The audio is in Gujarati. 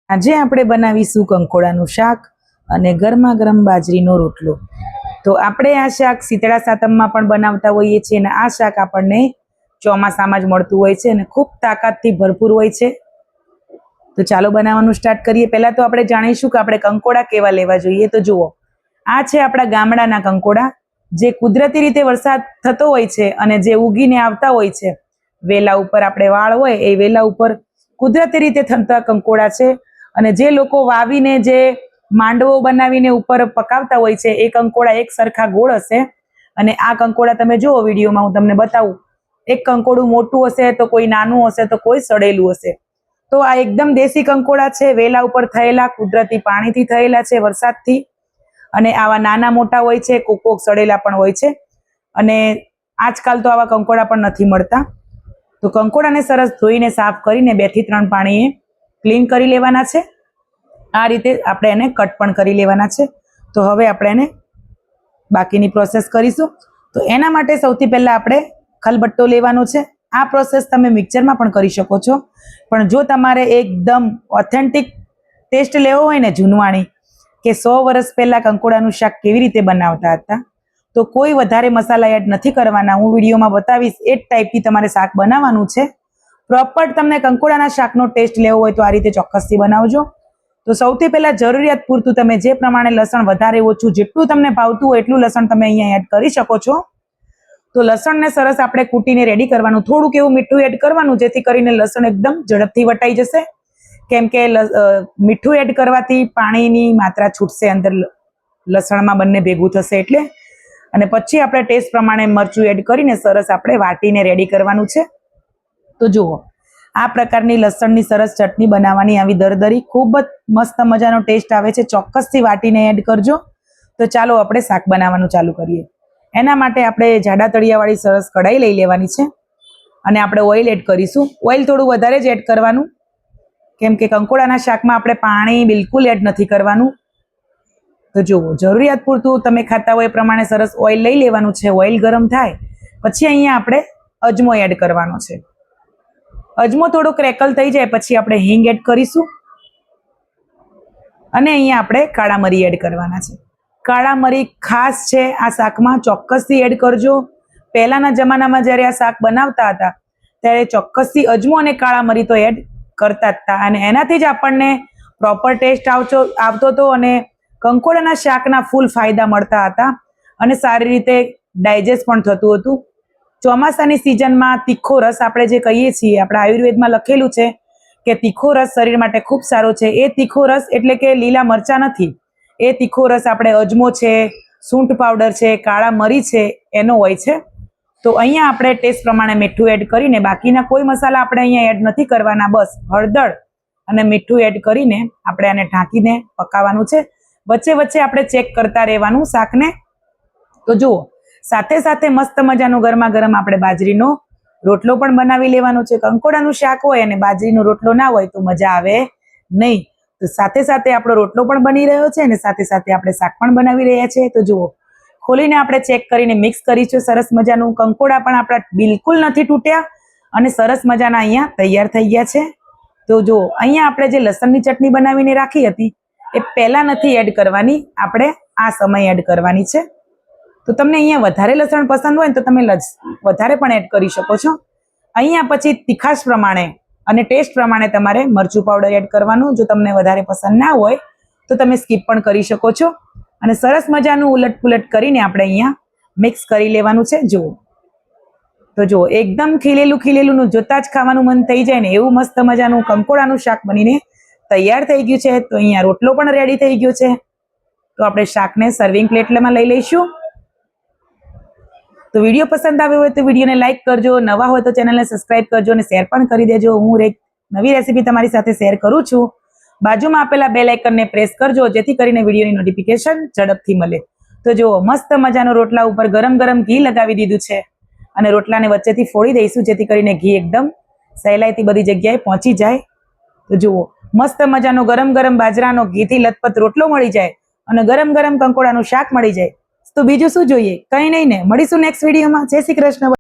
આજે આપણે બનાવીશું કંકોડાનું શાક અને ગરમા ગરમ બાજરીનો રોટલો। તો આપણે આ શાક શીતળા સાતમમાં પણ બનાવતા હોઈએ છીએ અને આ શાક આપણને ચોમાસામાં જ મળતું હોય છે અને ખૂબ તાકાતથી ભરપૂર હોય છે। તો ચાલો બનાવવાનું સ્ટાર્ટ કરીએ। પહેલા તો આપણે જાણીશું કે આપણે કંકોડા કેવા લેવા જોઈએ। તો જુઓ, આ છે આપણા ગામડાના કંકોડા, જે કુદરતી રીતે વરસાદ થતો હોય છે અને જે ઉગીને આવતા હોય છે। વેલા ઉપર આપણે વાળ હોય એ વેલા ઉપર કુદરતી રીતે થતા કંકોડા છે અને જે લોકો વાવીને જે માંડવો બનાવીને ઉપર પકાવતા હોય છે એ કંકોડા એક સરખા ગોળ હશે। અને આ કંકોડા તમે જુઓ વિડીયોમાં, હું તમને બતાવું, એક કંકોડું મોટું હશે તો કોઈ નાનું હશે તો કોઈ સડેલું હશે। તો આ એકદમ દેશી કંકોડા છે, વેલા ઉપર થયેલા, કુદરતી પાણીથી થયેલા છે, વરસાદથી। અને આવા નાના મોટા હોય છે, કોક સડેલા પણ હોય છે અને આજકાલ તો આવા કંકોડા પણ નથી મળતા। તો કંકોડાને સરસ ધોઈને સાફ કરીને 2 થી 3 પાણીએ ક્લીન કરી લેવાના છે। આ રીતે આપણે એને કટ પણ કરી લેવાના છે। તો હવે આપણે એને બાકીની પ્રોસેસ કરીશું। તો એના માટે સૌથી પહેલા આપણે ખલબટ્ટો લેવાનો છે। આ પ્રોસેસ તમે મિક્સરમાં પણ કરી શકો છો, પણ જો તમારે એકદમ ઓથેન્ટિક ટેસ્ટ લેવો હોય ને, જૂનવાણી, કે 100 વર્ષ પહેલા કંકોડાનું શાક કેવી રીતે બનાવતા હતા, તો કોઈ વધારે મસાલા એડ નથી કરવાના। હું વિડીયોમાં બતાવીશ એ જ ટાઈપથી તમારે શાક બનાવવાનું છે। પ્રોપર તમને કંકોડાના શાકનો ટેસ્ટ લેવો હોય તો આ રીતે ચોક્કસથી બનાવજો। તો સૌથી પહેલા જરૂરિયાત પૂરતું તમે જે પ્રમાણે લસણ વધારે ઓછું જેટલું તમને ભાવતું હોય એટલું લસણ તમે અહીંયા એડ કરી શકો છો। તો લસણને સરસ આપણે કૂટીને રેડી કરવાનું। થોડુંક એવું મીઠું એડ કરવાનું જેથી કરીને લસણ એકદમ ઝડપથી વટાઈ જશે, કેમ કે મીઠું એડ કરવાથી પાણીની માત્રા છૂટશે અંદર લસણમાં, બંને ભેગું થશે એટલે। અને પછી આપણે ટેસ્ટ પ્રમાણે મરચું એડ કરીને સરસ આપણે વાટીને રેડી કરવાનું છે। તો જુઓ, આ પ્રકારની લસણની સરસ ચટણી બનાવવાની, આવી દરદરી, ખૂબ જ મસ્ત મજાનો ટેસ્ટ આવે છે। ચોક્કસથી વાટીને એડ કરજો। તો ચાલો આપણે શાક બનાવવાનું ચાલુ કરીએ। એના માટે આપણે જાડા તળિયાવાળી સરસ કઢાઈ લઈ લેવાની છે અને આપણે ઓઇલ એડ કરીશું। ઓઇલ થોડું વધારે જ એડ કરવાનું, કેમ કે કંકોડાના શાકમાં આપણે પાણી બિલકુલ એડ નથી કરવાનું। તો જુઓ, જરૂરિયાત પૂરતું તમે ખાતા હોય એ પ્રમાણે સરસ ઓઇલ લઈ લેવાનું છે। ઓઇલ ગરમ થાય પછી અહીંયા આપણે અજમો એડ કરવાનો છે। અજમો થોડો ક્રેકલ થઈ જાય પછી આપણે હિંગ એડ કરીશું અને અહીંયા આપણે કાળા મરી એડ કરવાના છે। કાળા મરી ખાસ છે આ શાકમાં, ચોક્કસથી એડ કરજો। પહેલાના જમાનામાં જ્યારે આ શાક બનાવતા હતા ત્યારે ચોક્કસથી અજમો અને કાળા મરી તો એડ કરતા જ હતા અને એનાથી જ આપણને પ્રોપર ટેસ્ટ આવતો હતો અને કંકોડાના શાકના ફૂલ ફાયદા મળતા હતા અને સારી રીતે ડાયજેસ્ટ પણ થતું હતું। ચોમાસાની સિઝનમાં તીખો રસ આપણે જે કહીએ છીએ, આપણા આયુર્વેદમાં લખેલું છે કે તીખો રસ શરીર માટે ખૂબ સારો છે। એ તીખો રસ એટલે કે લીલા મરચાં નથી, એ તીખો રસ આપણે અજમો છે, સૂંઠ પાવડર છે, કાળા મરી છે, એનો હોય છે। તો અહીંયા આપણે ટેસ્ટ પ્રમાણે મીઠું એડ કરીને, બાકીના કોઈ મસાલા આપણે અહીંયા એડ નથી કરવાના, બસ હળદર અને મીઠું એડ કરીને આપણે આને ઢાંકીને પકાવવાનું છે। વચ્ચે વચ્ચે આપણે ચેક કરતા રહેવાનું શાકને। તો જુઓ, સાથે સાથે મસ્ત મજાનો ગરમા ગરમ આપણે બાજરીનો રોટલો પણ બનાવી લેવાનો છે। કંકોડાનું શાક હોય અને બાજરીનો રોટલો ના હોય તો મજા આવે નહીં। તો સાથે સાથે આપણો રોટલો પણ બની રહ્યો છે અને સાથે સાથે આપણે શાક પણ બનાવી રહ્યા છીએ। તો જુઓ, ખોલીને આપણે ચેક કરીને મિક્સ કરીશું સરસ મજાનું। કંકોડા પણ આપણા બિલકુલ નથી તૂટ્યા અને સરસ મજાના અહીંયા તૈયાર થઈ ગયા છે। તો જુઓ, અહીંયા આપણે જે લસણની ચટણી બનાવીને રાખી હતી એ પહેલાં નથી એડ કરવાની, આપણે આ સમય એડ કરવાની છે। તો તમને અહીંયા વધારે લસણ પસંદ હોય ને તો તમે વધારે પણ એડ કરી શકો છો। અહીંયા પછી તીખાશ પ્રમાણે અને ટેસ્ટ પ્રમાણે તમારે મરચું પાવડર એડ કરવાનું। જો તમને વધારે પસંદ ના હોય તો તમે સ્કીપ પણ કરી શકો છો અને સરસ મજાનું ઉલટ પુલટ કરીને આપણે અહીંયા મિક્સ કરી લેવાનું છે। જુઓ, તો જુઓ, એકદમ ખીલેલું ખીલેલું જોતા જ ખાવાનું મન થઈ જાય ને એવું મસ્ત મજાનું કંકોડાનું શાક બનીને તૈયાર થઈ ગયું છે। તો અહીંયા રોટલો પણ રેડી થઈ ગયો છે। તો આપણે શાકને સર્વિંગ પ્લેટમાં લઈ લઈશું। તો વિડીયો પસંદ આવ્યો હોય તો વિડીયોને લાઇક કરજો, નવા હોય તો ચેનલને સબસ્ક્રાઇબ કરજો અને શેર પણ કરી દેજો। હું એક નવી રેસીપી તમારી સાથે શેર કરું છું। બાજુમાં આપેલા બેલ આઇકનને પ્રેસ કરજો જેથી કરીને વિડીયોની નોટિફિકેશન ઝડપથી મળે। તો જુઓ, મસ્ત મજાનો રોટલા ઉપર ગરમ ગરમ ઘી લગાવી દીધું છે અને રોટલાને વચ્ચેથી ફોડી દઈશું જેથી કરીને ઘી એકદમ સહેલાઈથી બધી જગ્યાએ પહોંચી જાય। તો જુઓ, મસ્ત મજાનો ગરમ ગરમ બાજરાનો ઘીથી લથપથ રોટલો મળી જાય અને ગરમ ગરમ કંકોડાનું શાક મળી જાય તો બીજું શું જોઈએ? કંઈ નહીં ને, મળીશું નેક્સ્ટ વિડીયોમાં। જય શ્રી કૃષ્ણ।